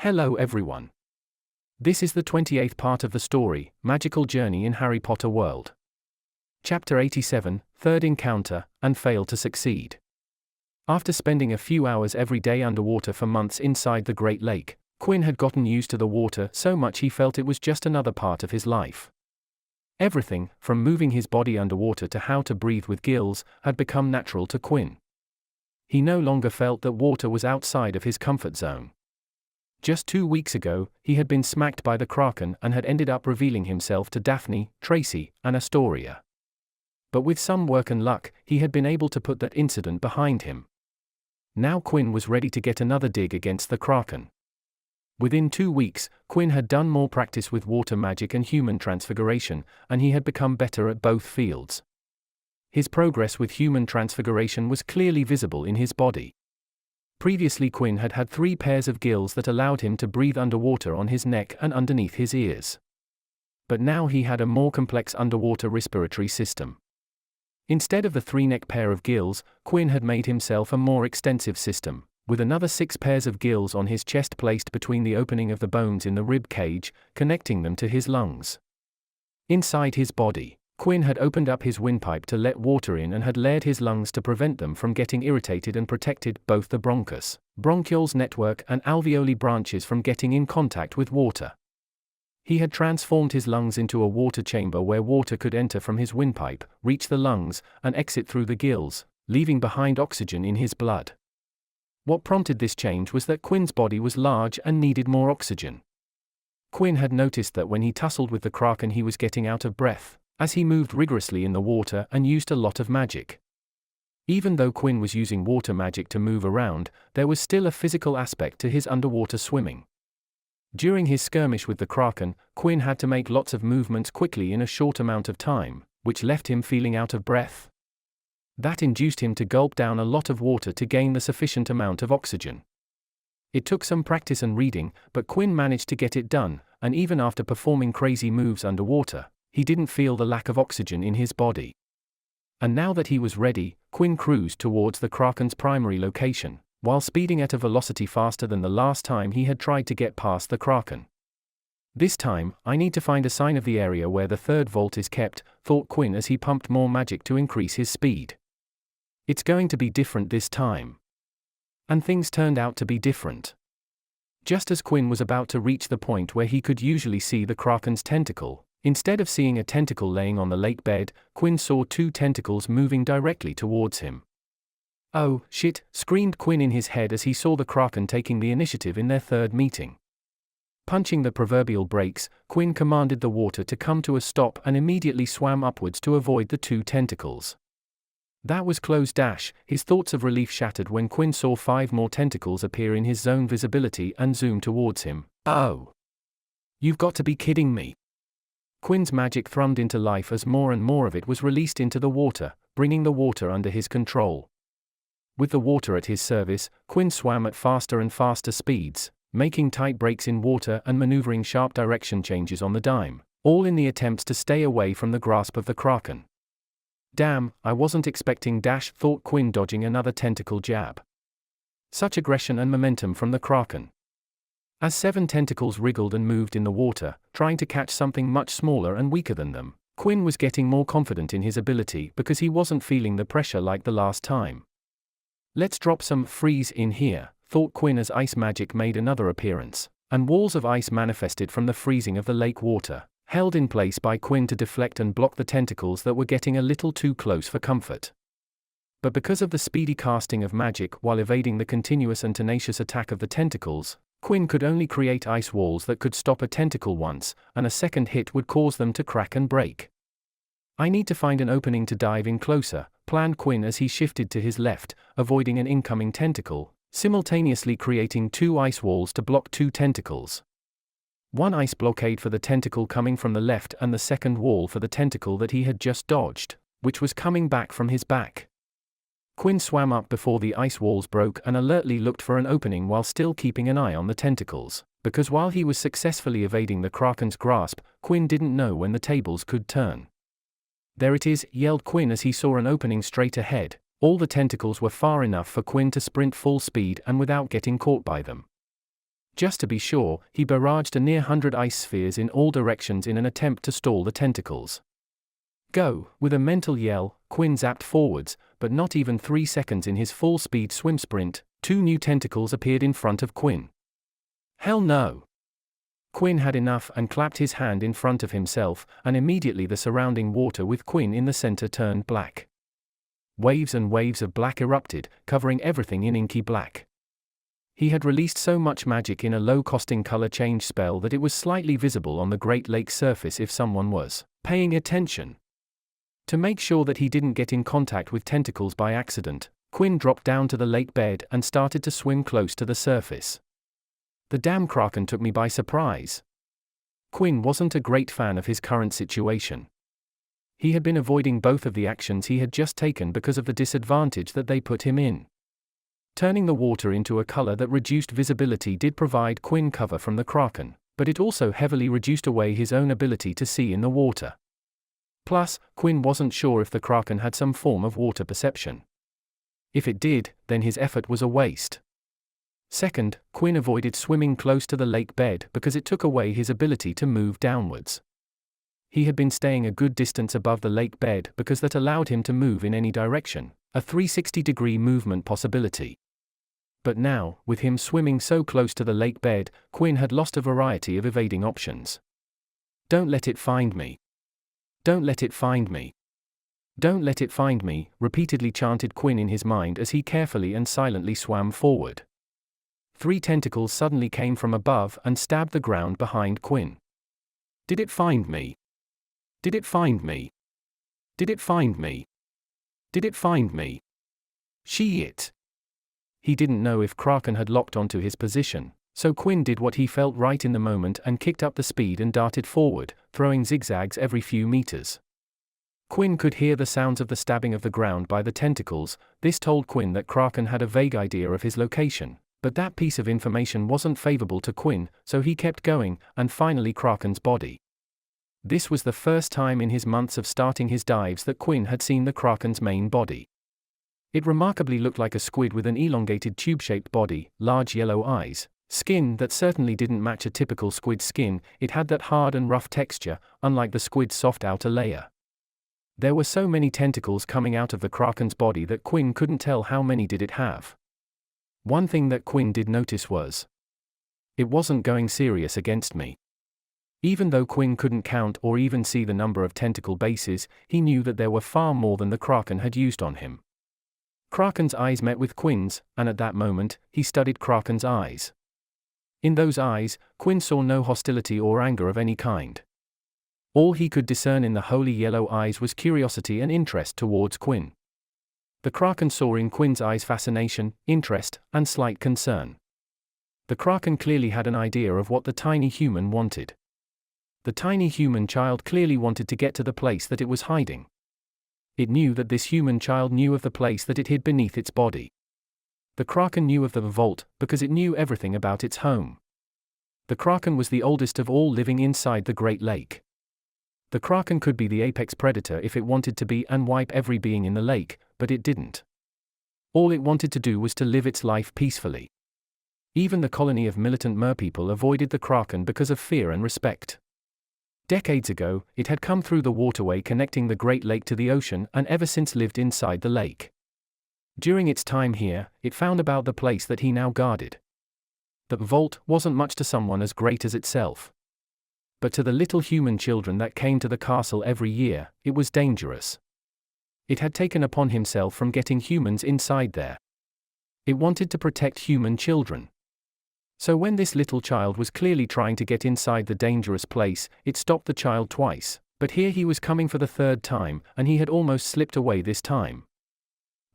Hello everyone. This is the 28th part of the story, Magical Journey in Harry Potter World. Chapter 87, Third Encounter, and Fail to Succeed. After spending a few hours every day underwater for months inside the Great Lake, Quinn had gotten used to the water so much he felt it was just another part of his life. Everything, from moving his body underwater to how to breathe with gills, had become natural to Quinn. He no longer felt that water was outside of his comfort zone. Just 2 weeks ago, he had been smacked by the Kraken and had ended up revealing himself to Daphne, Tracy, and Astoria. But with some work and luck, he had been able to put that incident behind him. Now Quinn was ready to get another dig against the Kraken. Within 2 weeks, Quinn had done more practice with water magic and human transfiguration, and he had become better at both fields. His progress with human transfiguration was clearly visible in his body. Previously Quinn had had 3 pairs of gills that allowed him to breathe underwater on his neck and underneath his ears. But now he had a more complex underwater respiratory system. Instead of the 3-neck pair of gills, Quinn had made himself a more extensive system, with another 6 pairs of gills on his chest placed between the opening of the bones in the rib cage, connecting them to his lungs. Inside his body, Quinn had opened up his windpipe to let water in and had layered his lungs to prevent them from getting irritated and protected both the bronchus, bronchioles network and alveoli branches from getting in contact with water. He had transformed his lungs into a water chamber where water could enter from his windpipe, reach the lungs, and exit through the gills, leaving behind oxygen in his blood. What prompted this change was that Quinn's body was large and needed more oxygen. Quinn had noticed that when he tussled with the Kraken he was getting out of breath, as he moved rigorously in the water and used a lot of magic. Even though Quinn was using water magic to move around, there was still a physical aspect to his underwater swimming. During his skirmish with the Kraken, Quinn had to make lots of movements quickly in a short amount of time, which left him feeling out of breath. That induced him to gulp down a lot of water to gain the sufficient amount of oxygen. It took some practice and reading, but Quinn managed to get it done, and even after performing crazy moves underwater, he didn't feel the lack of oxygen in his body. And now that he was ready, Quinn cruised towards the Kraken's primary location, while speeding at a velocity faster than the last time he had tried to get past the Kraken. This time, I need to find a sign of the area where the third vault is kept, thought Quinn as he pumped more magic to increase his speed. It's going to be different this time. And things turned out to be different. Just as Quinn was about to reach the point where he could usually see the Kraken's tentacle, instead of seeing a tentacle laying on the lake bed, Quinn saw 2 tentacles moving directly towards him. Oh, shit, screamed Quinn in his head as he saw the Kraken taking the initiative in their third meeting. Punching the proverbial brakes, Quinn commanded the water to come to a stop and immediately swam upwards to avoid the 2 tentacles. That was close dash. His thoughts of relief shattered when Quinn saw 5 more tentacles appear in his zone visibility and zoom towards him. Oh! You've got to be kidding me! Quinn's magic thrummed into life as more and more of it was released into the water, bringing the water under his control. With the water at his service, Quinn swam at faster and faster speeds, making tight breaks in water and maneuvering sharp direction changes on the dime, all in the attempts to stay away from the grasp of the Kraken. Damn, I wasn't expecting dash, thought Quinn, dodging another tentacle jab. Such aggression and momentum from the Kraken. As 7 tentacles wriggled and moved in the water, trying to catch something much smaller and weaker than them, Quinn was getting more confident in his ability because he wasn't feeling the pressure like the last time. Let's drop some freeze in here, thought Quinn as ice magic made another appearance, and walls of ice manifested from the freezing of the lake water, held in place by Quinn to deflect and block the tentacles that were getting a little too close for comfort. But because of the speedy casting of magic while evading the continuous and tenacious attack of the tentacles, Quinn could only create ice walls that could stop a tentacle once, and a second hit would cause them to crack and break. I need to find an opening to dive in closer, planned Quinn as he shifted to his left, avoiding an incoming tentacle, simultaneously creating 2 ice walls to block 2 tentacles. 1 ice blockade for the tentacle coming from the left and the second wall for the tentacle that he had just dodged, which was coming back from his back. Quinn swam up before the ice walls broke and alertly looked for an opening while still keeping an eye on the tentacles, because while he was successfully evading the Kraken's grasp, Quinn didn't know when the tables could turn. There it is, yelled Quinn as he saw an opening straight ahead. All the tentacles were far enough for Quinn to sprint full speed and without getting caught by them. Just to be sure, he barraged a near 100 ice spheres in all directions in an attempt to stall the tentacles. Go! With a mental yell, Quinn zapped forwards, but not even 3 seconds in his full-speed swim sprint, 2 new tentacles appeared in front of Quinn. Hell no! Quinn had enough and clapped his hand in front of himself, and immediately the surrounding water with Quinn in the center turned black. Waves and waves of black erupted, covering everything in inky black. He had released so much magic in a low-costing color change spell that it was slightly visible on the Great Lake surface if someone was paying attention. To make sure that he didn't get in contact with tentacles by accident, Quinn dropped down to the lake bed and started to swim close to the surface. The damn kraken took me by surprise. Quinn wasn't a great fan of his current situation. He had been avoiding both of the actions he had just taken because of the disadvantage that they put him in. Turning the water into a color that reduced visibility did provide Quinn cover from the kraken, but it also heavily reduced away his own ability to see in the water. Plus, Quinn wasn't sure if the kraken had some form of water perception. If it did, then his effort was a waste. Second, Quinn avoided swimming close to the lake bed because it took away his ability to move downwards. He had been staying a good distance above the lake bed because that allowed him to move in any direction, a 360-degree movement possibility. But now, with him swimming so close to the lake bed, Quinn had lost a variety of evading options. Don't let it find me. Don't let it find me. Don't let it find me, repeatedly chanted Quinn in his mind as he carefully and silently swam forward. 3 tentacles suddenly came from above and stabbed the ground behind Quinn. Did it find me? Did it find me? Did it find me? Did it find me? Shit! He didn't know if Kraken had locked onto his position, so Quinn did what he felt right in the moment and kicked up the speed and darted forward, throwing zigzags every few meters. Quinn could hear the sounds of the stabbing of the ground by the tentacles. This told Quinn that Kraken had a vague idea of his location. But that piece of information wasn't favorable to Quinn, so he kept going, and finally Kraken's body. This was the first time in his months of starting his dives that Quinn had seen the Kraken's main body. It remarkably looked like a squid with an elongated tube-shaped body, large yellow eyes, skin that certainly didn't match a typical squid skin. It had that hard and rough texture, unlike the squid's soft outer layer. There were so many tentacles coming out of the Kraken's body that Quinn couldn't tell how many did it have. One thing that Quinn did notice was, it wasn't going serious against me. Even though Quinn couldn't count or even see the number of tentacle bases, he knew that there were far more than the Kraken had used on him. Kraken's eyes met with Quinn's, and at that moment, he studied Kraken's eyes. In those eyes, Quinn saw no hostility or anger of any kind. All he could discern in the holy yellow eyes was curiosity and interest towards Quinn. The Kraken saw in Quinn's eyes fascination, interest, and slight concern. The Kraken clearly had an idea of what the tiny human wanted. The tiny human child clearly wanted to get to the place that it was hiding. It knew that this human child knew of the place that it hid beneath its body. The Kraken knew of the vault because it knew everything about its home. The Kraken was the oldest of all living inside the Great Lake. The Kraken could be the apex predator if it wanted to be and wipe every being in the lake, but it didn't. All it wanted to do was to live its life peacefully. Even the colony of militant merpeople avoided the Kraken because of fear and respect. Decades ago, it had come through the waterway connecting the Great Lake to the ocean and ever since lived inside the lake. During its time here, it found about the place that he now guarded. The vault wasn't much to someone as great as itself. But to the little human children that came to the castle every year, it was dangerous. It had taken upon himself from getting humans inside there. It wanted to protect human children. So when this little child was clearly trying to get inside the dangerous place, it stopped the child twice, but here he was coming for the 3rd time, and he had almost slipped away this time.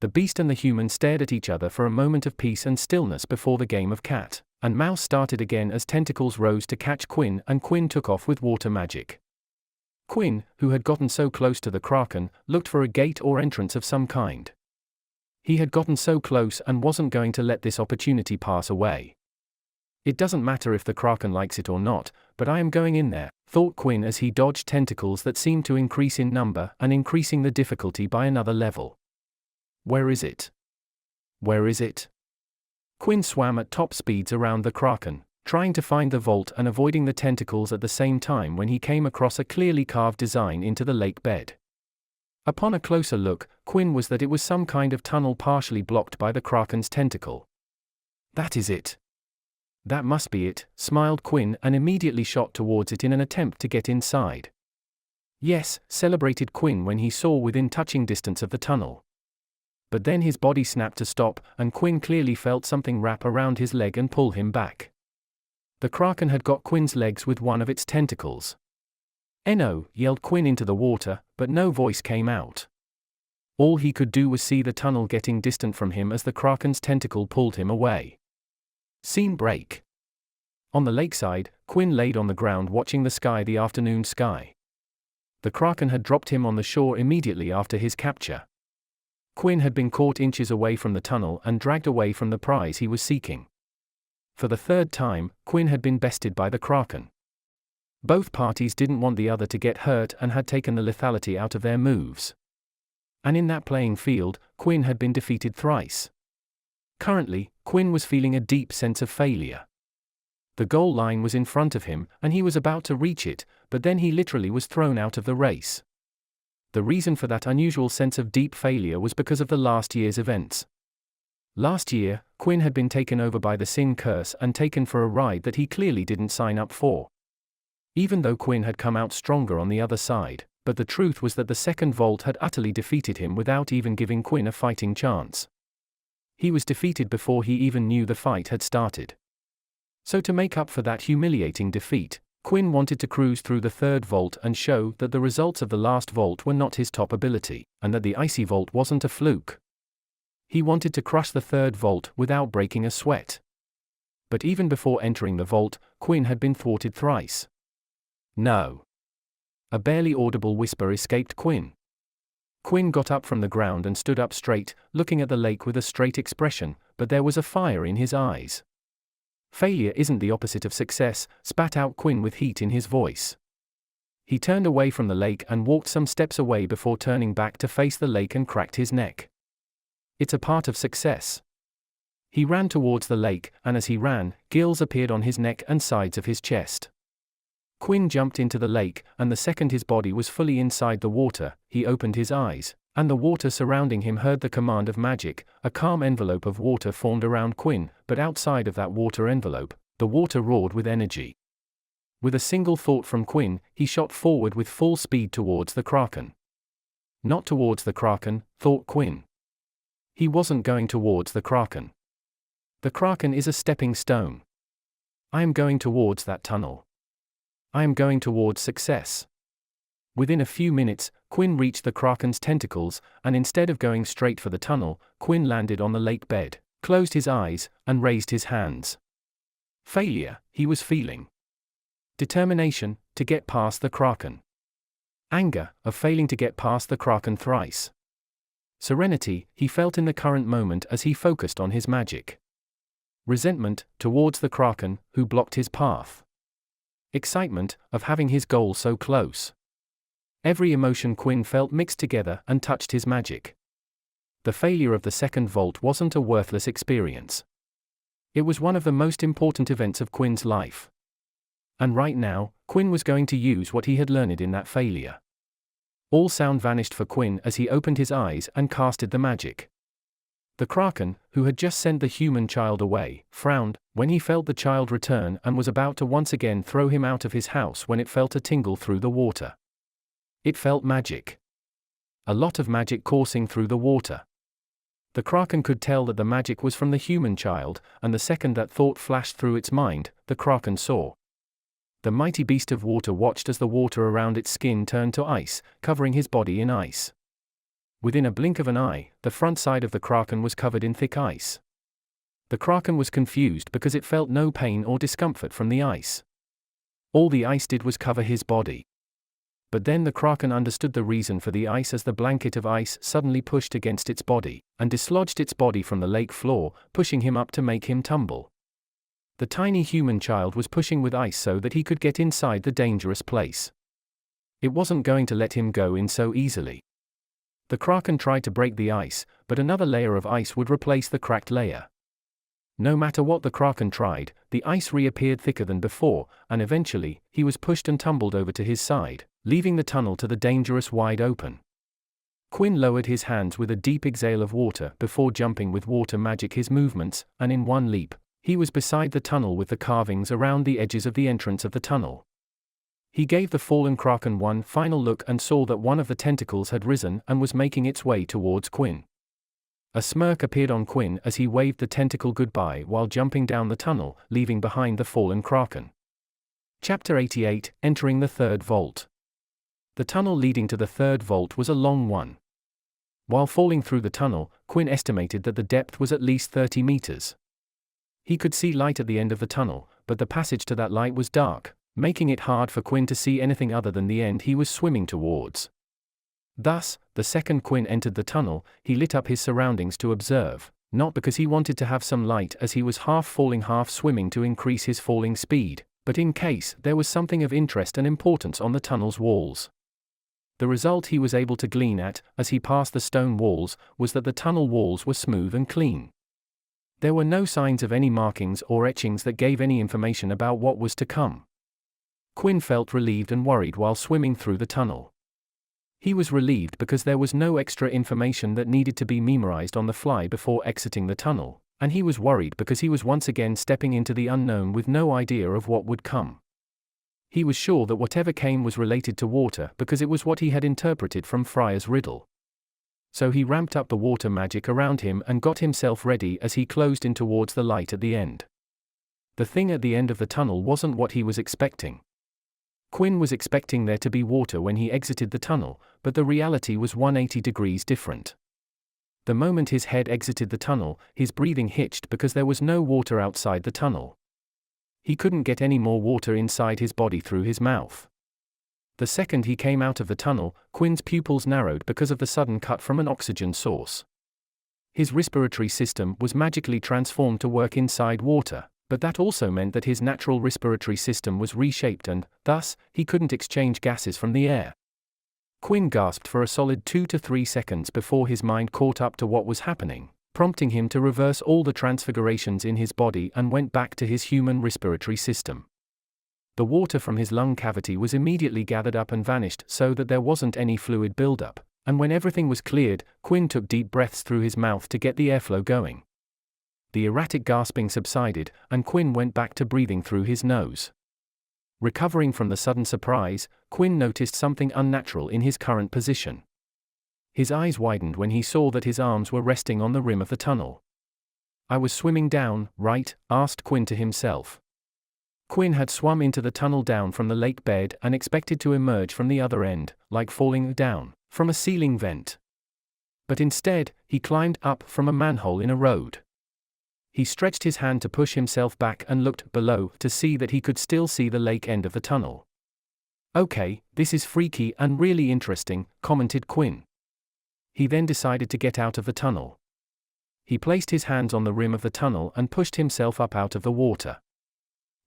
The beast and the human stared at each other for a moment of peace and stillness before the game of cat and mouse started again as tentacles rose to catch Quinn, and Quinn took off with water magic. Quinn, who had gotten so close to the Kraken, looked for a gate or entrance of some kind. He had gotten so close and wasn't going to let this opportunity pass away. It doesn't matter if the Kraken likes it or not, but I am going in there, thought Quinn as he dodged tentacles that seemed to increase in number and increasing the difficulty by another level. Where is it? Where is it? Quinn swam at top speeds around the Kraken, trying to find the vault and avoiding the tentacles at the same time when he came across a clearly carved design into the lake bed. Upon a closer look, Quinn was that it was some kind of tunnel partially blocked by the Kraken's tentacle. That is it. That must be it, smiled Quinn and immediately shot towards it in an attempt to get inside. Yes, celebrated Quinn when he saw within touching distance of the tunnel. But then his body snapped to stop, and Quinn clearly felt something wrap around his leg and pull him back. The Kraken had got Quinn's legs with one of its tentacles. "Eno," yelled Quinn into the water, but no voice came out. All he could do was see the tunnel getting distant from him as the Kraken's tentacle pulled him away. Scene break. On the lakeside, Quinn laid on the ground watching the afternoon sky. The Kraken had dropped him on the shore immediately after his capture. Quinn had been caught inches away from the tunnel and dragged away from the prize he was seeking. For the third time, Quinn had been bested by the Kraken. Both parties didn't want the other to get hurt and had taken the lethality out of their moves. And in that playing field, Quinn had been defeated thrice. Currently, Quinn was feeling a deep sense of failure. The goal line was in front of him, and he was about to reach it, but then he literally was thrown out of the race. The reason for that unusual sense of deep failure was because of the last year's events. Last year, Quinn had been taken over by the Sin Curse and taken for a ride that he clearly didn't sign up for. Even though Quinn had come out stronger on the other side, but the truth was that the second vault had utterly defeated him without even giving Quinn a fighting chance. He was defeated before he even knew the fight had started. So to make up for that humiliating defeat, Quinn wanted to cruise through the third vault and show that the results of the last vault were not his top ability, and that the icy vault wasn't a fluke. He wanted to crush the third vault without breaking a sweat. But even before entering the vault, Quinn had been thwarted thrice. "No." A barely audible whisper escaped Quinn. Quinn got up from the ground and stood up straight, looking at the lake with a straight expression, but there was a fire in his eyes. "Failure isn't the opposite of success," spat out Quinn with heat in his voice. He turned away from the lake and walked some steps away before turning back to face the lake and cracked his neck. "It's a part of success." He ran towards the lake, and as he ran, gills appeared on his neck and sides of his chest. Quinn jumped into the lake, and the second his body was fully inside the water, he opened his eyes, and the water surrounding him heard the command of magic. A calm envelope of water formed around Quinn, but outside of that water envelope, the water roared with energy. With a single thought from Quinn, he shot forward with full speed towards the Kraken. Not towards the Kraken, thought Quinn. He wasn't going towards the Kraken. The Kraken is a stepping stone. I am going towards that tunnel. I am going towards success. Within a few minutes, Quinn reached the Kraken's tentacles, and instead of going straight for the tunnel, Quinn landed on the lake bed, closed his eyes, and raised his hands. Failure, he was feeling. Determination, to get past the Kraken. Anger, of failing to get past the Kraken thrice. Serenity, he felt in the current moment as he focused on his magic. Resentment, towards the Kraken, who blocked his path. Excitement, of having his goal so close. Every emotion Quinn felt mixed together and touched his magic. The failure of the second vault wasn't a worthless experience. It was one of the most important events of Quinn's life. And right now, Quinn was going to use what he had learned in that failure. All sound vanished for Quinn as he opened his eyes and casted the magic. The Kraken, who had just sent the human child away, frowned when he felt the child return and was about to once again throw him out of his house when it felt a tingle through the water. It felt magic. A lot of magic coursing through the water. The Kraken could tell that the magic was from the human child, and the second that thought flashed through its mind, the Kraken saw. The mighty beast of water watched as the water around its skin turned to ice, covering his body in ice. Within a blink of an eye, the front side of the Kraken was covered in thick ice. The Kraken was confused because it felt no pain or discomfort from the ice. All the ice did was cover his body. But then the Kraken understood the reason for the ice as the blanket of ice suddenly pushed against its body, and dislodged its body from the lake floor, pushing him up to make him tumble. The tiny human child was pushing with ice so that he could get inside the dangerous place. It wasn't going to let him go in so easily. The Kraken tried to break the ice, but another layer of ice would replace the cracked layer. No matter what the Kraken tried, the ice reappeared thicker than before, and eventually, he was pushed and tumbled over to his side, leaving the tunnel to the dangerous wide open. Quinn lowered his hands with a deep exhale of water before jumping with water magic his movements, and in one leap, he was beside the tunnel with the carvings around the edges of the entrance of the tunnel. He gave the fallen Kraken one final look and saw that one of the tentacles had risen and was making its way towards Quinn. A smirk appeared on Quinn as he waved the tentacle goodbye while jumping down the tunnel, leaving behind the fallen Kraken. Chapter 88, Entering the Third Vault. The tunnel leading to the third vault was a long one. While falling through the tunnel, Quinn estimated that the depth was at least 30 meters. He could see light at the end of the tunnel, but the passage to that light was dark, making it hard for Quinn to see anything other than the end he was swimming towards. Thus, the second Quinn entered the tunnel, he lit up his surroundings to observe, not because he wanted to have some light as he was half falling half swimming to increase his falling speed, but in case there was something of interest and importance on the tunnel's walls. The result he was able to glean at, as he passed the stone walls, was that the tunnel walls were smooth and clean. There were no signs of any markings or etchings that gave any information about what was to come. Quinn felt relieved and worried while swimming through the tunnel. He was relieved because there was no extra information that needed to be memorized on the fly before exiting the tunnel, and he was worried because he was once again stepping into the unknown with no idea of what would come. He was sure that whatever came was related to water because it was what he had interpreted from Friar's riddle. So he ramped up the water magic around him and got himself ready as he closed in towards the light at the end. The thing at the end of the tunnel wasn't what he was expecting. Quinn was expecting there to be water when he exited the tunnel, but the reality was 180 degrees different. The moment his head exited the tunnel, his breathing hitched because there was no water outside the tunnel. He couldn't get any more water inside his body through his mouth. The second he came out of the tunnel, Quinn's pupils narrowed because of the sudden cut from an oxygen source. His respiratory system was magically transformed to work inside water, but that also meant that his natural respiratory system was reshaped and, thus, he couldn't exchange gases from the air. Quinn gasped for a solid 2 to 3 seconds before his mind caught up to what was happening, prompting him to reverse all the transfigurations in his body and went back to his human respiratory system. The water from his lung cavity was immediately gathered up and vanished so that there wasn't any fluid buildup, and when everything was cleared, Quinn took deep breaths through his mouth to get the airflow going. The erratic gasping subsided, and Quinn went back to breathing through his nose. Recovering from the sudden surprise, Quinn noticed something unnatural in his current position. His eyes widened when he saw that his arms were resting on the rim of the tunnel. "I was swimming down, right?" asked Quinn to himself. Quinn had swum into the tunnel down from the lake bed and expected to emerge from the other end, like falling down from a ceiling vent. But instead, he climbed up from a manhole in a road. He stretched his hand to push himself back and looked below to see that he could still see the lake end of the tunnel. "Okay, this is freaky and really interesting," commented Quinn. He then decided to get out of the tunnel. He placed his hands on the rim of the tunnel and pushed himself up out of the water.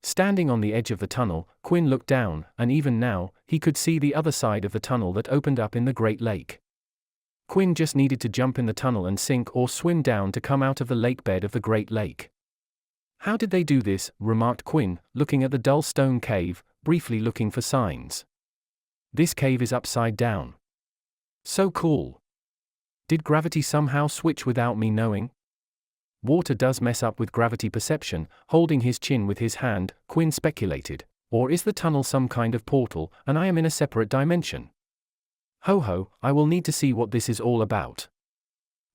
Standing on the edge of the tunnel, Quinn looked down, and even now, he could see the other side of the tunnel that opened up in the Great Lake. Quinn just needed to jump in the tunnel and sink or swim down to come out of the lake bed of the Great Lake. "How did they do this?" remarked Quinn, looking at the dull stone cave, briefly looking for signs. "This cave is upside down. So cool. Did gravity somehow switch without me knowing?" "Water does mess up with gravity perception," holding his chin with his hand, Quinn speculated. "Or is the tunnel some kind of portal, and I am in a separate dimension? Ho ho, I will need to see what this is all about."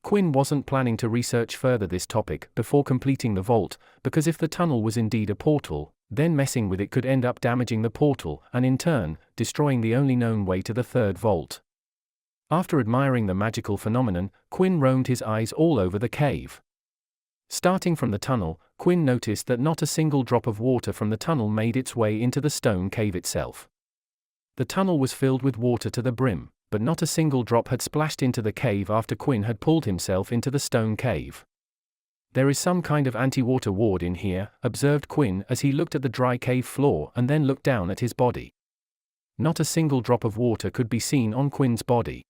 Quinn wasn't planning to research further this topic before completing the vault, because if the tunnel was indeed a portal, then messing with it could end up damaging the portal and in turn, destroying the only known way to the third vault. After admiring the magical phenomenon, Quinn roamed his eyes all over the cave. Starting from the tunnel, Quinn noticed that not a single drop of water from the tunnel made its way into the stone cave itself. The tunnel was filled with water to the brim, but not a single drop had splashed into the cave after Quinn had pulled himself into the stone cave. "There is some kind of anti-water ward in here," observed Quinn as he looked at the dry cave floor and then looked down at his body. Not a single drop of water could be seen on Quinn's body.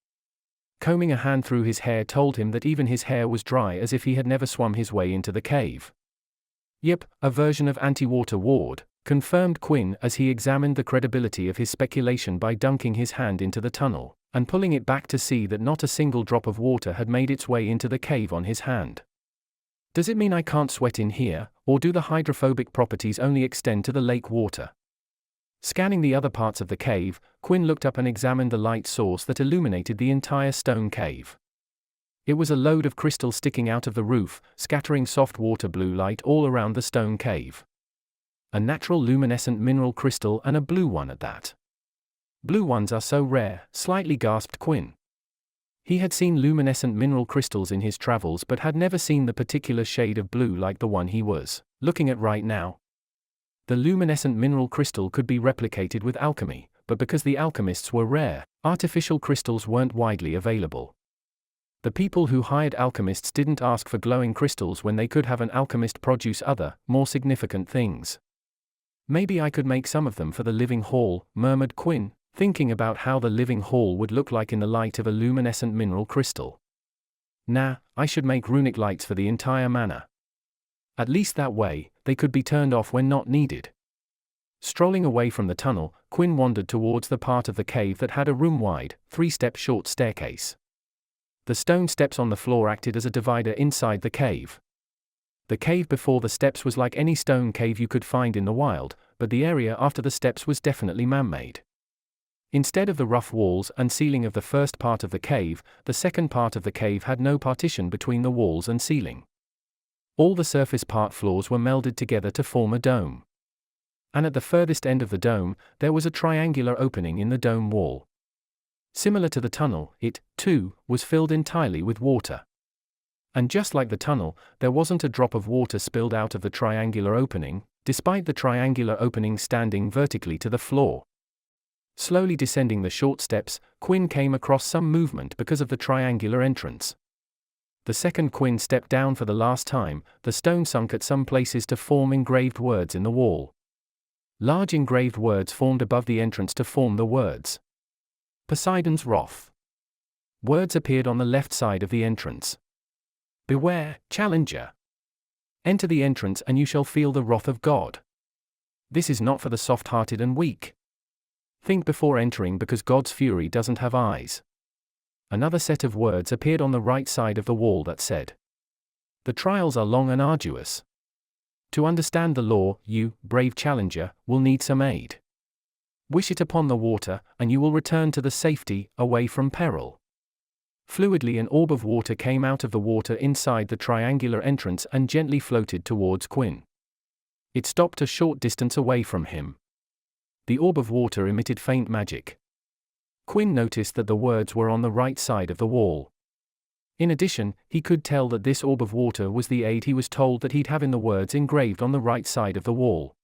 Combing a hand through his hair told him that even his hair was dry as if he had never swum his way into the cave. Yep, a version of anti-water ward, confirmed Quinn as he examined the credibility of his speculation by dunking his hand into the tunnel, and pulling it back to see that not a single drop of water had made its way into the cave on his hand. Does it mean I can't sweat in here, or do the hydrophobic properties only extend to the lake water? Scanning the other parts of the cave, Quinn looked up and examined the light source that illuminated the entire stone cave. It was a load of crystal sticking out of the roof, scattering soft water blue light all around the stone cave. A natural luminescent mineral crystal, and a blue one at that. Blue ones are so rare, slightly gasped Quinn. He had seen luminescent mineral crystals in his travels but had never seen the particular shade of blue like the one he was looking at right now. The luminescent mineral crystal could be replicated with alchemy, but because the alchemists were rare, artificial crystals weren't widely available. The people who hired alchemists didn't ask for glowing crystals when they could have an alchemist produce other, more significant things. Maybe I could make some of them for the living hall, murmured Quinn, thinking about how the living hall would look like in the light of a luminescent mineral crystal. Nah, I should make runic lights for the entire manor. At least that way, they could be turned off when not needed. Strolling away from the tunnel, Quinn wandered towards the part of the cave that had a room-wide, 3-step short staircase. The stone steps on the floor acted as a divider inside the cave. The cave before the steps was like any stone cave you could find in the wild, but the area after the steps was definitely man-made. Instead of the rough walls and ceiling of the first part of the cave, the second part of the cave had no partition between the walls and ceiling. All the surface part floors were melded together to form a dome. And at the furthest end of the dome, there was a triangular opening in the dome wall. Similar to the tunnel, it, too, was filled entirely with water. And just like the tunnel, there wasn't a drop of water spilled out of the triangular opening, despite the triangular opening standing vertically to the floor. Slowly descending the short steps, Quinn came across some movement because of the triangular entrance. The second Quinn stepped down for the last time, the stone sunk at some places to form engraved words in the wall. Large engraved words formed above the entrance to form the words. Poseidon's wrath. Words appeared on the left side of the entrance. Beware, challenger. Enter the entrance and you shall feel the wrath of God. This is not for the soft-hearted and weak. Think before entering because God's fury doesn't have eyes. Another set of words appeared on the right side of the wall that said, the trials are long and arduous. To understand the law, you, brave challenger, will need some aid. Wish it upon the water, and you will return to the safety, away from peril. Fluidly an orb of water came out of the water inside the triangular entrance and gently floated towards Quinn. It stopped a short distance away from him. The orb of water emitted faint magic. Quinn noticed that the words were on the right side of the wall. In addition, he could tell that this orb of water was the aid he was told that he'd have in the words engraved on the right side of the wall.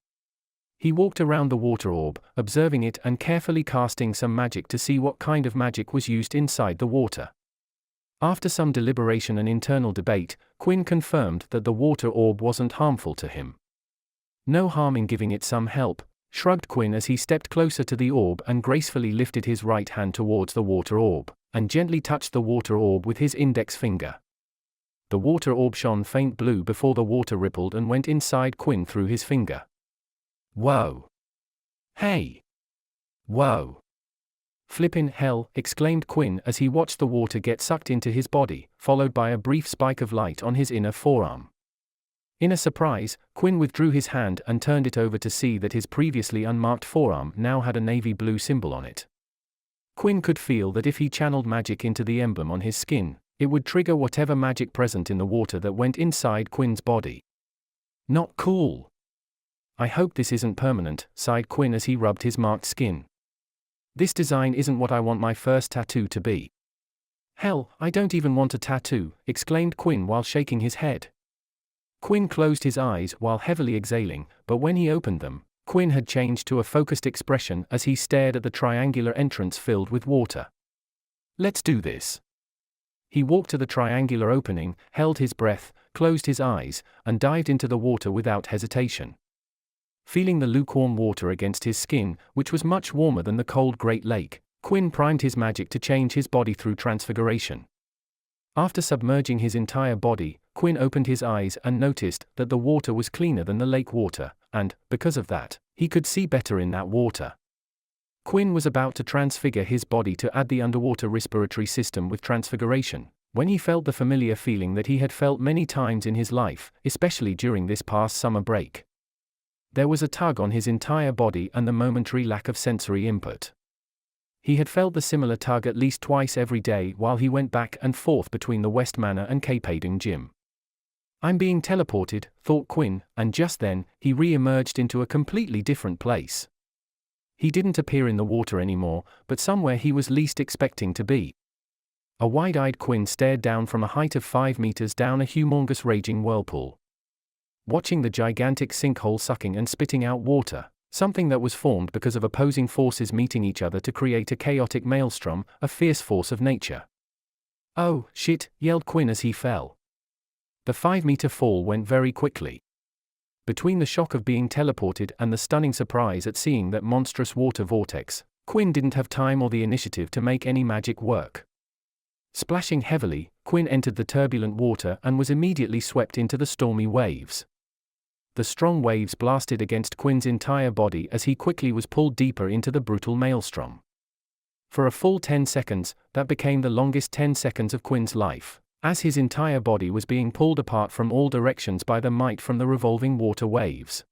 He walked around the water orb, observing it and carefully casting some magic to see what kind of magic was used inside the water. After some deliberation and internal debate, Quinn confirmed that the water orb wasn't harmful to him. No harm in giving it some help, shrugged Quinn as he stepped closer to the orb and gracefully lifted his right hand towards the water orb, and gently touched the water orb with his index finger. The water orb shone faint blue before the water rippled and went inside Quinn through his finger. Whoa! Hey! Whoa! Flippin' hell, exclaimed Quinn as he watched the water get sucked into his body, followed by a brief spike of light on his inner forearm. In a surprise, Quinn withdrew his hand and turned it over to see that his previously unmarked forearm now had a navy blue symbol on it. Quinn could feel that if he channeled magic into the emblem on his skin, it would trigger whatever magic present in the water that went inside Quinn's body. Not cool. I hope this isn't permanent, sighed Quinn as he rubbed his marked skin. This design isn't what I want my first tattoo to be. Hell, I don't even want a tattoo, exclaimed Quinn while shaking his head. Quinn closed his eyes while heavily exhaling, but when he opened them, Quinn had changed to a focused expression as he stared at the triangular entrance filled with water. Let's do this. He walked to the triangular opening, held his breath, closed his eyes, and dived into the water without hesitation. Feeling the lukewarm water against his skin, which was much warmer than the cold Great Lake, Quinn primed his magic to change his body through transfiguration. After submerging his entire body, Quinn opened his eyes and noticed that the water was cleaner than the lake water, and, because of that, he could see better in that water. Quinn was about to transfigure his body to add the underwater respiratory system with Transmigration, when he felt the familiar feeling that he had felt many times in his life, especially during this past summer break. There was a tug on his entire body and the momentary lack of sensory input. He had felt the similar tug at least twice every day while he went back and forth between the West Manor and Cape Ading Gym. I'm being teleported, thought Quinn, and just then, he re-emerged into a completely different place. He didn't appear in the water anymore, but somewhere he was least expecting to be. A wide-eyed Quinn stared down from a height of 5 meters down a humongous raging whirlpool. Watching the gigantic sinkhole sucking and spitting out water, something that was formed because of opposing forces meeting each other to create a chaotic maelstrom, a fierce force of nature. "Oh, shit," yelled Quinn as he fell. The 5-meter fall went very quickly. Between the shock of being teleported and the stunning surprise at seeing that monstrous water vortex, Quinn didn't have time or the initiative to make any magic work. Splashing heavily, Quinn entered the turbulent water and was immediately swept into the stormy waves. The strong waves blasted against Quinn's entire body as he quickly was pulled deeper into the brutal maelstrom. For a full 10 seconds, that became the longest 10 seconds of Quinn's life, as his entire body was being pulled apart from all directions by the might from the revolving water waves.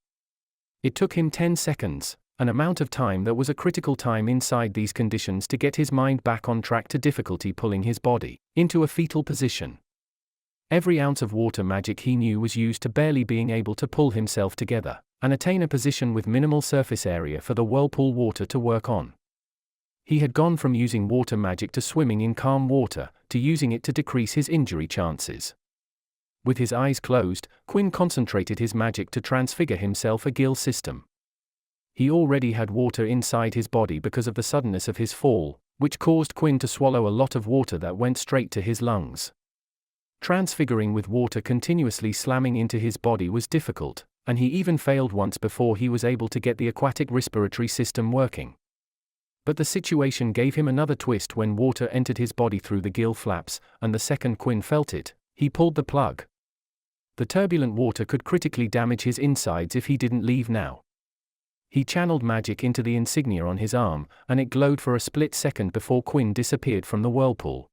It took him 10 seconds, an amount of time that was a critical time inside these conditions to get his mind back on track to difficulty pulling his body into a fetal position. Every ounce of water magic he knew was used to barely being able to pull himself together and attain a position with minimal surface area for the whirlpool water to work on. He had gone from using water magic to swimming in calm water, to using it to decrease his injury chances. With his eyes closed, Quinn concentrated his magic to transfigure himself a gill system. He already had water inside his body because of the suddenness of his fall, which caused Quinn to swallow a lot of water that went straight to his lungs. Transfiguring with water continuously slamming into his body was difficult, and he even failed once before he was able to get the aquatic respiratory system working. But the situation gave him another twist when water entered his body through the gill flaps, and the second Quinn felt it, he pulled the plug. The turbulent water could critically damage his insides if he didn't leave now. He channeled magic into the insignia on his arm, and it glowed for a split second before Quinn disappeared from the whirlpool.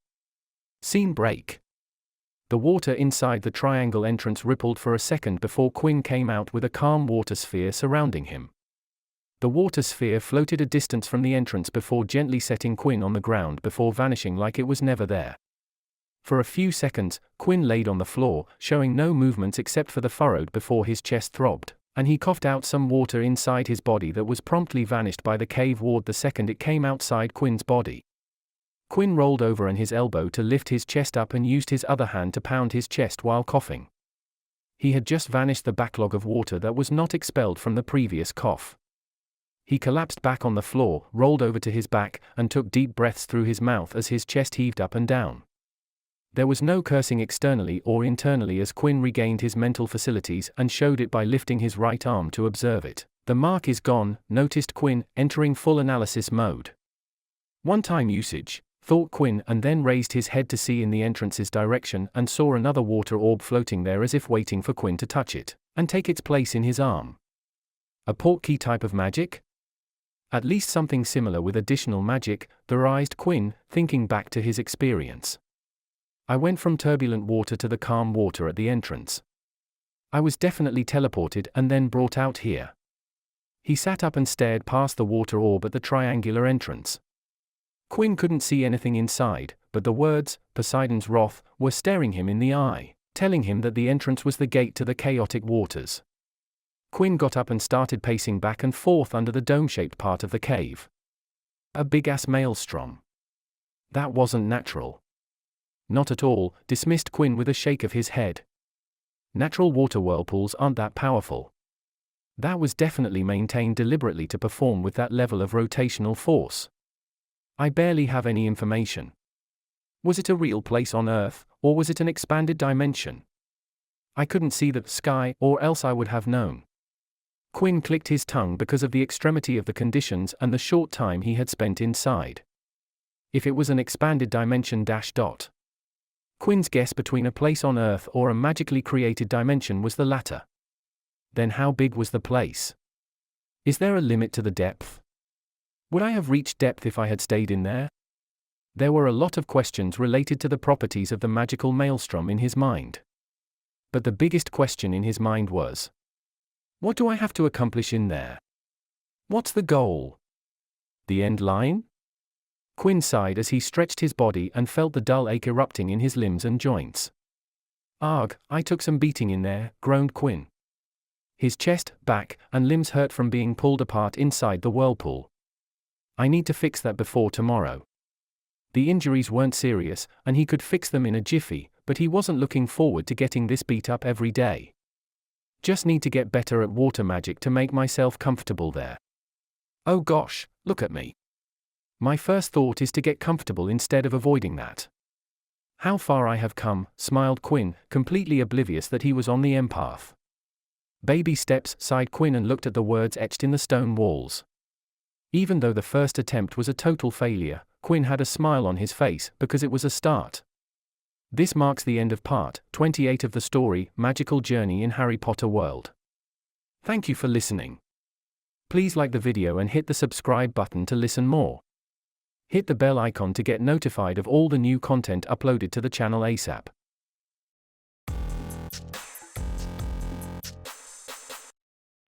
Scene break. The water inside the triangle entrance rippled for a second before Quinn came out with a calm water sphere surrounding him. The water sphere floated a distance from the entrance before gently setting Quinn on the ground before vanishing like it was never there. For a few seconds, Quinn laid on the floor, showing no movements except for the furrow before his chest throbbed, and he coughed out some water inside his body that was promptly vanished by the cave ward the second it came outside Quinn's body. Quinn rolled over on his elbow to lift his chest up and used his other hand to pound his chest while coughing. He had just vanished the backlog of water that was not expelled from the previous cough. He collapsed back on the floor, rolled over to his back, and took deep breaths through his mouth as his chest heaved up and down. There was no cursing externally or internally as Quinn regained his mental facilities and showed it by lifting his right arm to observe it. "The mark is gone," noticed Quinn, entering full analysis mode. "One-time usage," thought Quinn, and then raised his head to see in the entrance's direction and saw another water orb floating there as if waiting for Quinn to touch it and take its place in his arm. A portkey type of magic? At least something similar with additional magic, theorized Quinn, thinking back to his experience. I went from turbulent water to the calm water at the entrance. I was definitely teleported and then brought out here. He sat up and stared past the water orb at the triangular entrance. Quinn couldn't see anything inside, but the words, Poseidon's wrath, were staring him in the eye, telling him that the entrance was the gate to the chaotic waters. Quinn got up and started pacing back and forth under the dome-shaped part of the cave. A big-ass maelstrom. That wasn't natural. Not at all, dismissed Quinn with a shake of his head. Natural water whirlpools aren't that powerful. That was definitely maintained deliberately to perform with that level of rotational force. I barely have any information. Was it a real place on Earth, or was it an expanded dimension? I couldn't see the sky, or else I would have known. Quinn clicked his tongue because of the extremity of the conditions and the short time he had spent inside. If it was an expanded dimension ... Quinn's guess between a place on Earth or a magically created dimension was the latter. Then how big was the place? Is there a limit to the depth? Would I have reached depth if I had stayed in there? There were a lot of questions related to the properties of the magical maelstrom in his mind. But the biggest question in his mind was, what do I have to accomplish in there? What's the goal? The end line? Quinn sighed as he stretched his body and felt the dull ache erupting in his limbs and joints. Arg, I took some beating in there, groaned Quinn. His chest, back, and limbs hurt from being pulled apart inside the whirlpool. I need to fix that before tomorrow. The injuries weren't serious, and he could fix them in a jiffy, but he wasn't looking forward to getting this beat up every day. Just need to get better at water magic to make myself comfortable there. Oh gosh, look at me. My first thought is to get comfortable instead of avoiding that. How far I have come, smiled Quinn, completely oblivious that he was on the empath. Baby steps, sighed Quinn and looked at the words etched in the stone walls. Even though the first attempt was a total failure, Quinn had a smile on his face because it was a start. This marks the end of part 28 of the story, Magical Journey in Harry Potter World. Thank you for listening. Please like the video and hit the subscribe button to listen more. Hit the bell icon to get notified of all the new content uploaded to the channel ASAP.